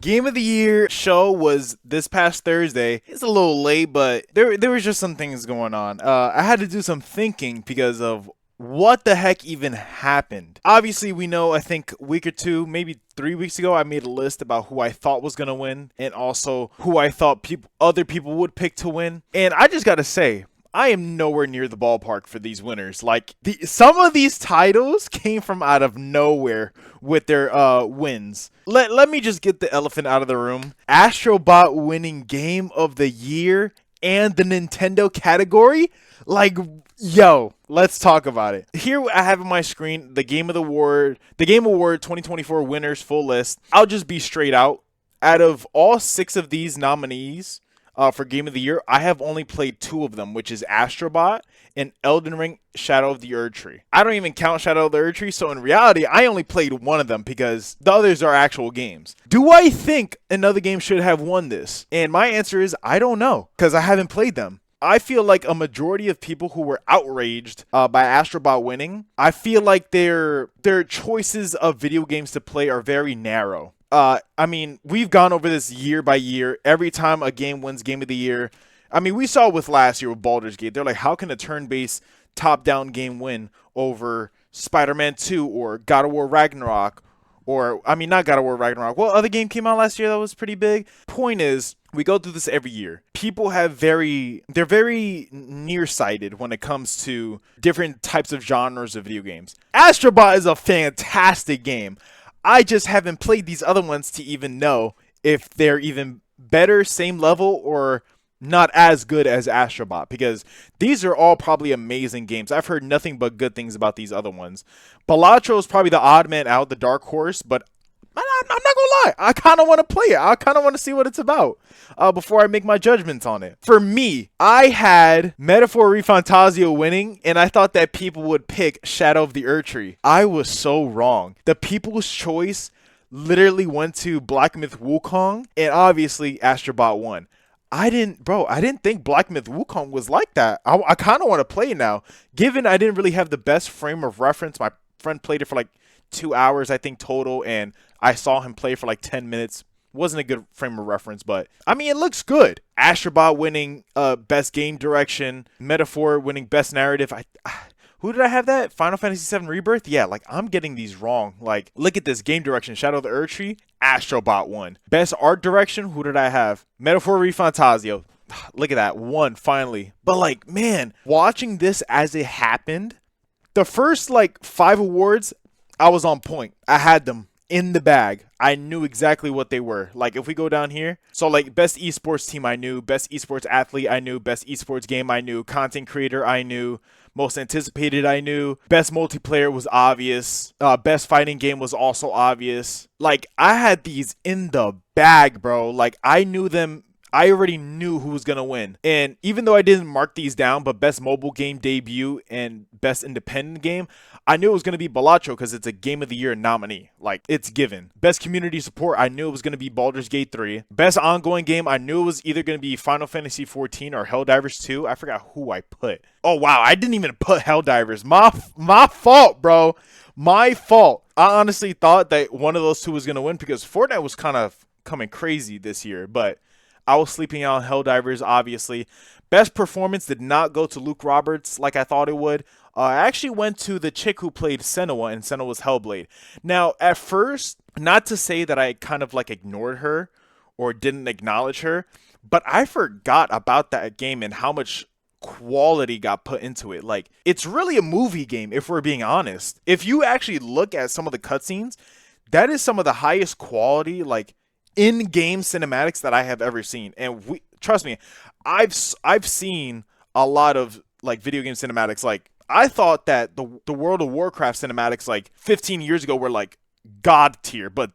Game of the Year show was this past Thursday. It's a little late, but there was just some things going on. I had to do some thinking because of what the heck even happened. Obviously, we know, I think a week or two, maybe 3 weeks ago, I made a list about who I thought was going to win and also who I thought other people would pick to win. And I just got to say, I am nowhere near the ballpark for these winners. Like some of these titles came from out of nowhere with their wins. Let me just get the elephant out of the room. Astrobot winning Game of the Year and the Nintendo category? Like, yo, let's talk about it. Here I have on my screen the Game Award 2024 winners full list. I'll just be straight out. Out of all 6 of these nominees, for Game of the Year, I have only played 2 of them, which is Astrobot and Elden Ring Shadow of the Erdtree. I don't even count Shadow of the Erdtree, so in reality, I only played one of them because the others are actual games. Do I think another game should have won this? And my answer is I don't know because I haven't played them. I feel like a majority of people who were outraged by Astrobot winning, I feel like their choices of video games to play are very narrow. I mean, we've gone over this year by year. Every time a game wins Game of the Year, I mean, we saw with last year with Baldur's Gate. They're like, how can a turn-based top-down game win over Spider-Man 2 or God of War Ragnarok? Or, I mean, not God of War Ragnarok. What other game came out last year that was pretty big? Point is, we go through this every year. People they're very nearsighted when it comes to different types of genres of video games. Astrobot is a fantastic game. I just haven't played these other ones to even know if they're even better, same level, or not as good as Astrobot, because these are all probably amazing games. I've heard nothing but good things about these other ones. Balatro is probably the odd man out, the dark horse, but I'm not gonna lie, I kind of want to play it. I kind of want to see what it's about before I make my judgments on it. For me, I had Metaphor Refantasio winning, and I thought that people would pick Shadow of the Erdtree. I was so wrong. The people's choice literally went to Black Myth Wukong, and obviously Astrobot won. I didn't think Black Myth Wukong was like that. I kind of want to play it now. Given I didn't really have the best frame of reference, my friend played it for like 2 hours, I think, total, and I saw him play for like 10 minutes. Wasn't a good frame of reference, but I mean, it looks good. Astrobot winning best game direction, Metaphor winning best narrative. Who did I have that? Final Fantasy VII Rebirth? Yeah, like, I'm getting these wrong. Like, look at this game direction. Shadow of the Erdtree, Astrobot won. Best art direction, who did I have? Metaphor Refantasio. Look at that, won finally. But like, man, watching this as it happened, the first like 5 awards, I was on point. I had them in the bag. I knew exactly what they were. Like, if we go down here, so like best esports team I knew, best esports athlete I knew, best esports game I knew, content creator I knew, most anticipated I knew, best multiplayer was obvious, best fighting game was also obvious. Like, I had these in the bag, bro. Like, I knew them. I already knew who was going to win. And even though I didn't mark these down, but best mobile game debut and best independent game, I knew it was going to be Balatro because it's a Game of the Year nominee. Like, it's given. Best community support, I knew it was going to be Baldur's Gate 3. Best ongoing game, I knew it was either going to be Final Fantasy 14 or Helldivers 2. I forgot who I put. Oh, wow, I didn't even put Helldivers. My fault, bro. My fault. I honestly thought that one of those two was going to win because Fortnite was kind of coming crazy this year, but I was sleeping on Helldivers, obviously. Best performance did not go to Luke Roberts like I thought it would. I actually went to the chick who played Senua, and Senua's Hellblade. Now, at first, not to say that I kind of like ignored her or didn't acknowledge her, but I forgot about that game and how much quality got put into it. Like, it's really a movie game, if we're being honest. If you actually look at some of the cutscenes, that is some of the highest quality, like, in-game cinematics that I have ever seen. And trust me, I've seen a lot of like video game cinematics. Like, I thought that the World of Warcraft cinematics like 15 years ago were like god tier, but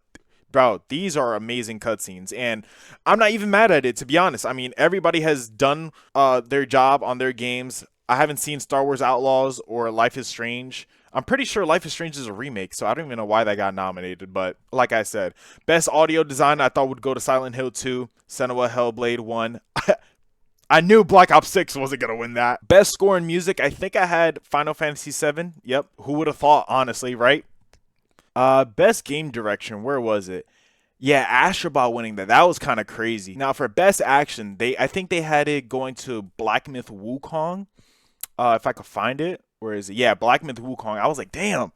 bro, these are amazing cutscenes, and I'm not even mad at it, to be honest. I mean, everybody has done their job on their games. I haven't seen Star Wars Outlaws or Life is Strange. I'm pretty sure Life is Strange is a remake, so I don't even know why that got nominated. But like I said, best audio design I thought would go to Silent Hill 2, Senua Hellblade 1. I knew Black Ops 6 wasn't going to win that. Best score in music, I think I had Final Fantasy 7. Yep, who would have thought, honestly, right? Best game direction, where was it? Yeah, Astrobot winning that. That was kind of crazy. Now for best action, I think they had it going to Black Myth Wukong. If I could find it. Where is it? Yeah, Black Myth Wukong. I was like, damn,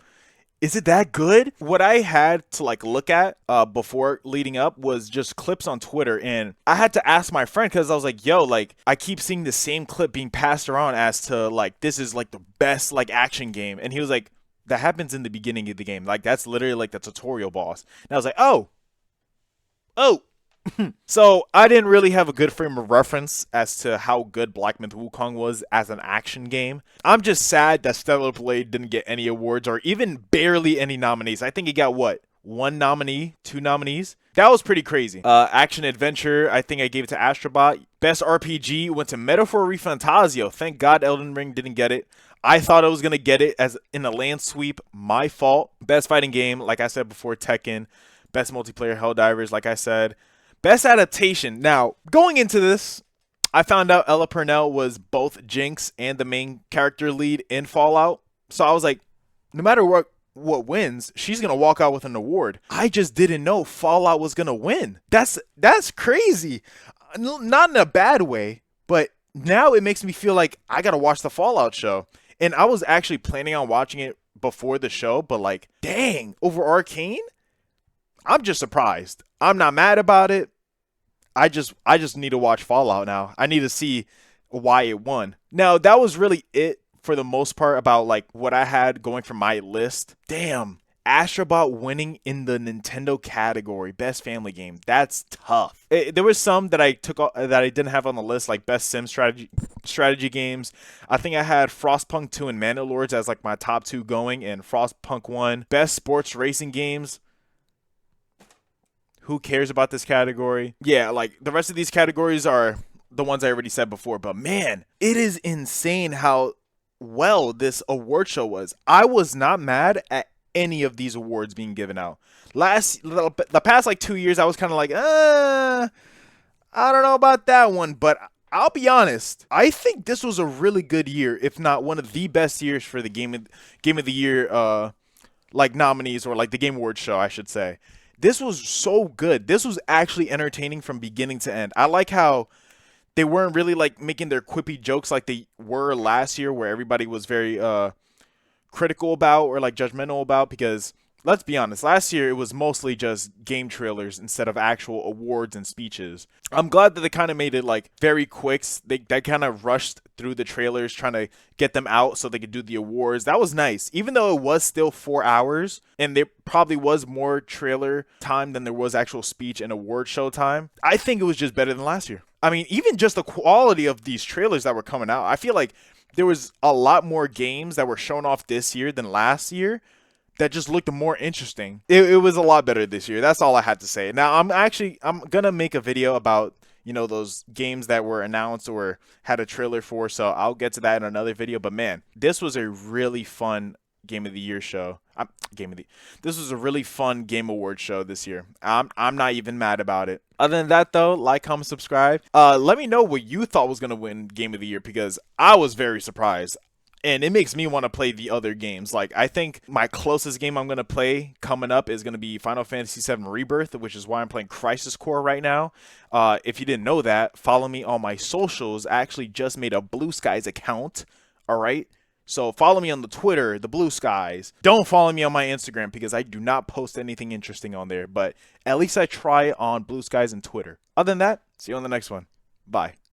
is it that good? What I had to like look at before leading up was just clips on Twitter, and I had to ask my friend because I was like, yo, like I keep seeing the same clip being passed around as to like this is like the best like action game, and he was like, that happens in the beginning of the game, like that's literally like the tutorial boss, and I was like, oh. So I didn't really have a good frame of reference as to how good Black Myth Wukong was as an action game. I'm just sad that Stellar Blade didn't get any awards or even barely any nominees. I think it got what? One nominee, two nominees. That was pretty crazy. Action adventure, I think I gave it to Astrobot. Best RPG went to Metaphor Refantasio. Thank God Elden Ring didn't get it. I thought I was gonna get it as in a land sweep. My fault. Best fighting game, like I said before, Tekken. Best multiplayer, Helldivers, like I said. Best adaptation. Now, going into this, I found out Ella Purnell was both Jinx and the main character lead in Fallout. So I was like, no matter what wins, she's gonna walk out with an award. I just didn't know Fallout was gonna win. That's crazy. Not in a bad way, but now it makes me feel like I gotta watch the Fallout show. And I was actually planning on watching it before the show, but like, dang, over Arcane? I'm just surprised. I'm not mad about it. I just need to watch Fallout now. I need to see why it won. Now, that was really it for the most part about like what I had going from my list. Damn. Astrobot winning in the Nintendo category, best family game. That's tough. There was some that I took that I didn't have on the list, like best sim strategy games. I think I had Frostpunk 2 and Mana Lords as like my top two going, and Frostpunk 1. Best sports racing games. Who cares about this category? Yeah, like the rest of these categories are the ones I already said before, but man, it is insane how well this award show was. I was not mad at any of these awards being given out. The past like 2 years, I was kind of like, I don't know about that one, but I'll be honest. I think this was a really good year, if not one of the best years for the game of the year, like nominees or like the Game Awards show, I should say. This was so good. This was actually entertaining from beginning to end. I like how they weren't really like making their quippy jokes like they were last year, where everybody was very critical about or like judgmental about, because let's be honest, last year it was mostly just game trailers instead of actual awards and speeches. I'm glad that they kind of made it like very quick. They kind of rushed through the trailers trying to get them out so they could do the awards. That was nice. Even though it was still 4 hours and there probably was more trailer time than there was actual speech and award show time, I think it was just better than last year. I mean, even just the quality of these trailers that were coming out, I feel like there was a lot more games that were shown off this year than last year that just looked more interesting. It was a lot better this year. That's all I had to say. Now, I'm gonna make a video about, you know, those games that were announced or had a trailer for, so I'll get to that in another video. But man, this was a really fun Game of the Year show. This was a really fun Game Award show this year. I'm not even mad about it. Other than that, though, like, comment, subscribe. Let me know what you thought was gonna win Game of the Year, because I was very surprised. And it makes me want to play the other games. Like, I think my closest game I'm going to play coming up is going to be Final Fantasy VII Rebirth, which is why I'm playing Crisis Core right now. If you didn't know that, follow me on my socials. I actually just made a Blue Skies account, all right? So follow me on the Twitter, the Blue Skies. Don't follow me on my Instagram because I do not post anything interesting on there. But at least I try on Blue Skies and Twitter. Other than that, see you on the next one. Bye.